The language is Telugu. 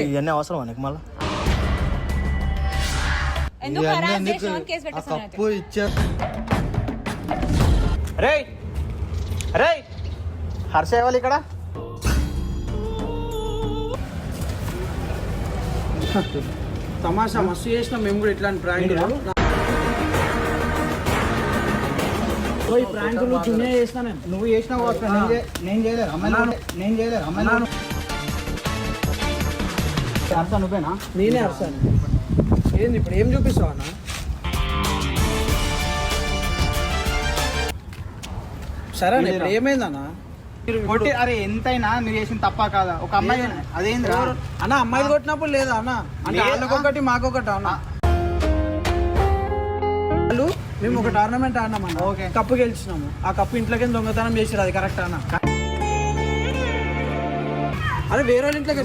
ఇవన్నీ అవసరం మనకి మళ్ళీ కప్పు ఇచ్చా. రే రే హర్ష ఇవ్వాలి ఇక్కడ. తమాషా మస్తు చేసినాం మేము కూడా ఇట్లాంటి ప్రాంకులు. ఈ ప్రాంకులు చిన్న చేసినా నువ్వు చేసినావు నేను చేయలేదు అమ్మాయి హర్ష నువ్వేనా? నేనే అర్సాను. ఏంది ఇప్పుడు ఏం చూపిస్తావు అన్న? సరే ఇప్పుడు ఏమైందన్నా? అరే ఎంతైనా మీరు చేసిన తప్ప కాదా? ఒక అమ్మాయి అదేంది అన్న అమ్మాయిలు కొట్టినప్పుడు లేదా అన్న? అంటే వాళ్ళకొకటి మాకొకటి అన్న. వాళ్ళు మేము ఒక టోర్నమెంట్ ఆడినామన్న. కప్పు గెలిచినాము. ఆ కప్పు ఇంట్లోకి దొంగతనం చేసారు. అది కరెక్ట్ అన్న? అరే వేరే వాళ్ళ ఇంట్లోకి